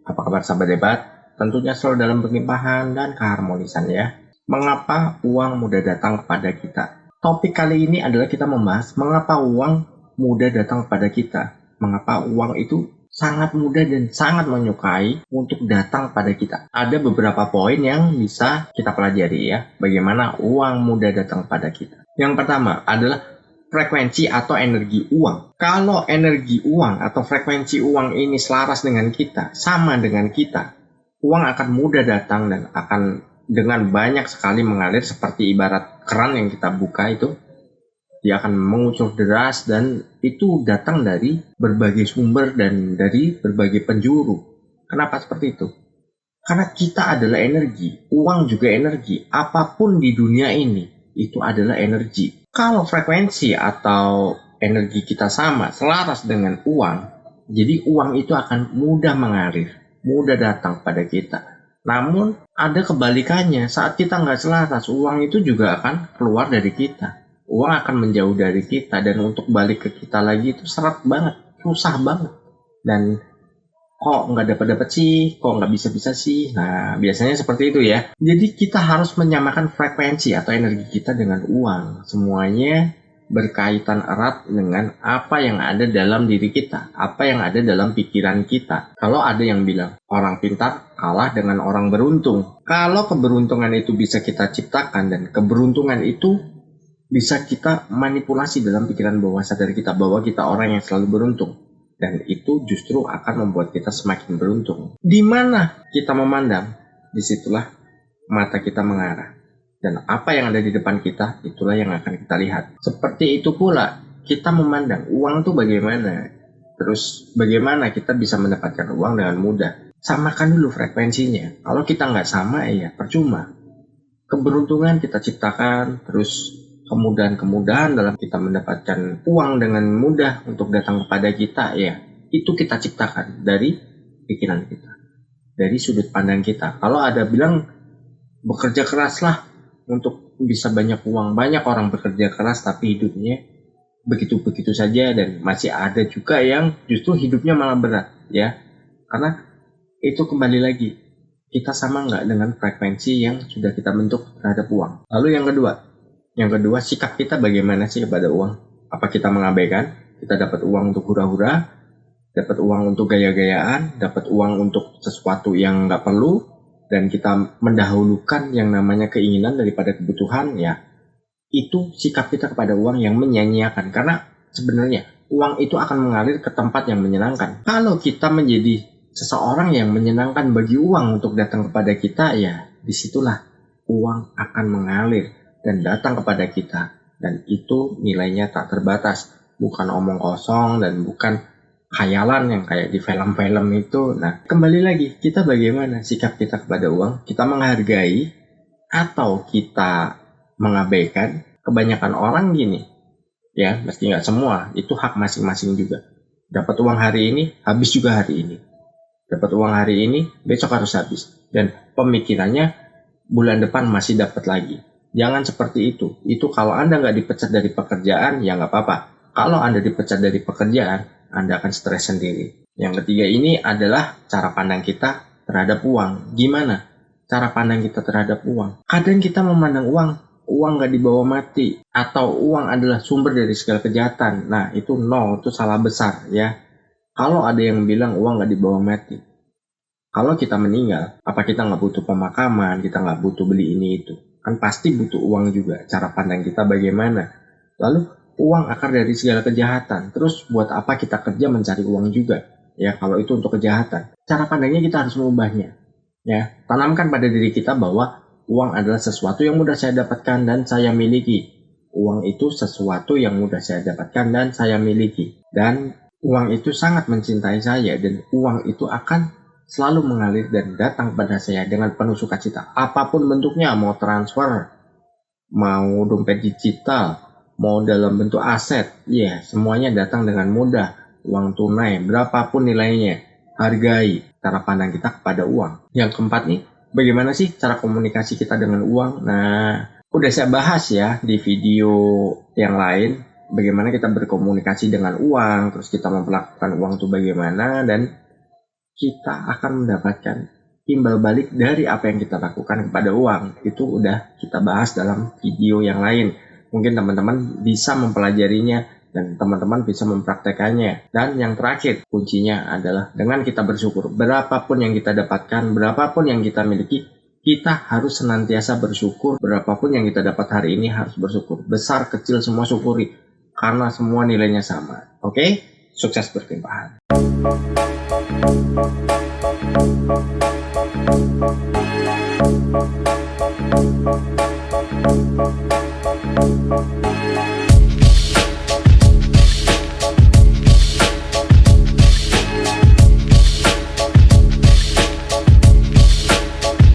Apa kabar sahabat debat? Tentunya selalu dalam pengimpahan dan keharmonisan ya. Mengapa uang mudah datang kepada kita? Topik kali ini adalah kita membahas mengapa uang mudah datang kepada kita. Mengapa uang itu sangat mudah dan sangat menyukai untuk datang pada kita. Ada beberapa poin yang bisa kita pelajari ya. Bagaimana uang mudah datang pada kita. Yang pertama adalah frekuensi atau energi uang. Kalau energi uang atau frekuensi uang ini selaras dengan kita, sama dengan kita, uang akan mudah datang dan akan dengan banyak sekali mengalir seperti ibarat keran yang kita buka itu. Dia akan mengucur deras dan itu datang dari berbagai sumber dan dari berbagai penjuru. Kenapa seperti itu? Karena kita adalah energi, uang juga energi. Apapun di dunia ini itu adalah energi. Kalau frekuensi atau energi kita sama, selaras dengan uang, jadi uang itu akan mudah mengalir, mudah datang pada kita. Namun ada kebalikannya, saat kita nggak selaras, uang itu juga akan keluar dari kita. Uang akan menjauh dari kita dan untuk balik ke kita lagi itu seret banget, susah banget. Dan kok nggak dapat sih, kok nggak bisa sih. Nah, biasanya seperti itu ya. Jadi kita harus menyamakan frekuensi atau energi kita dengan uang. Semuanya berkaitan erat dengan apa yang ada dalam diri kita, apa yang ada dalam pikiran kita. Kalau ada yang bilang orang pintar kalah dengan orang beruntung. Kalau keberuntungan itu bisa kita ciptakan dan keberuntungan itu bisa kita manipulasi dalam pikiran bawah sadar kita bahwa kita orang yang selalu beruntung. Dan itu justru akan membuat kita semakin beruntung. Di mana kita memandang, disitulah mata kita mengarah. Dan apa yang ada di depan kita, itulah yang akan kita lihat. Seperti itu pula, kita memandang uang itu bagaimana. Terus bagaimana kita bisa mendapatkan uang dengan mudah. Samakan dulu frekuensinya. Kalau kita nggak sama, ya percuma. Keberuntungan kita ciptakan, terus kemudahan-kemudahan dalam kita mendapatkan uang dengan mudah untuk datang kepada kita, ya itu kita ciptakan dari pikiran kita, dari sudut pandang kita. Kalau ada bilang bekerja keraslah untuk bisa banyak uang, banyak orang bekerja keras tapi hidupnya begitu-begitu saja, dan masih ada juga yang justru hidupnya malah berat ya, karena itu kembali lagi kita sama nggak dengan frekuensi yang sudah kita bentuk terhadap uang. Lalu yang kedua, sikap kita bagaimana sih kepada uang? Apa kita mengabaikan? Kita dapat uang untuk hura-hura, dapat uang untuk gaya-gayaan, dapat uang untuk sesuatu yang nggak perlu, dan kita mendahulukan yang namanya keinginan daripada kebutuhan, ya itu sikap kita kepada uang yang menyanyiakan. Karena sebenarnya uang itu akan mengalir ke tempat yang menyenangkan. Kalau kita menjadi seseorang yang menyenangkan bagi uang untuk datang kepada kita, ya disitulah uang akan mengalir dan datang kepada kita, dan itu nilainya tak terbatas, bukan omong kosong dan bukan khayalan yang kayak di film-film itu. Nah, kembali lagi, kita bagaimana sikap kita kepada uang? Kita menghargai atau kita mengabaikan? Kebanyakan orang gini ya, meski nggak semua, itu hak masing-masing juga. Dapat uang hari ini, habis juga hari ini. Dapat uang hari ini, besok harus habis, dan pemikirannya bulan depan masih dapat lagi. Jangan seperti itu. Itu kalau Anda nggak dipecat dari pekerjaan, ya nggak apa-apa. Kalau Anda dipecat dari pekerjaan, Anda akan stres sendiri. Yang ketiga ini adalah cara pandang kita terhadap uang. Gimana cara pandang kita terhadap uang? Kadang kita memandang uang nggak dibawa mati, atau uang adalah sumber dari segala kejahatan. Nah, itu itu salah besar ya. Kalau ada yang bilang uang nggak dibawa mati, kalau kita meninggal, apa kita nggak butuh pemakaman, kita nggak butuh beli ini itu? Kan pasti butuh uang juga. Cara pandang kita bagaimana? Lalu uang akar dari segala kejahatan. Terus buat apa kita kerja mencari uang juga? Ya kalau itu untuk kejahatan. Cara pandangnya kita harus mengubahnya. Ya, tanamkan pada diri kita bahwa uang adalah sesuatu yang mudah saya dapatkan dan saya miliki. Uang itu sesuatu yang mudah saya dapatkan dan saya miliki. Dan uang itu sangat mencintai saya, dan uang itu akan selalu mengalir dan datang pada saya dengan penuh sukacita. Apapun bentuknya, mau transfer, mau dompet digital, mau dalam bentuk aset, ya semuanya datang dengan mudah. Uang tunai, berapapun nilainya, hargai cara pandang kita kepada uang. Yang keempat nih, bagaimana sih cara komunikasi kita dengan uang? Nah, udah saya bahas ya di video yang lain, bagaimana kita berkomunikasi dengan uang, terus kita memperlakukan uang itu bagaimana, dan kita akan mendapatkan timbal balik dari apa yang kita lakukan kepada uang. Itu udah kita bahas dalam video yang lain. Mungkin teman-teman bisa mempelajarinya dan teman-teman bisa mempraktekannya. Dan yang terakhir, kuncinya adalah dengan kita bersyukur. Berapapun yang kita dapatkan, berapapun yang kita miliki, kita harus senantiasa bersyukur. Berapapun yang kita dapat hari ini harus bersyukur. Besar, kecil, semua syukuri. Karena semua nilainya sama. Oke? Sukses berlimpahan.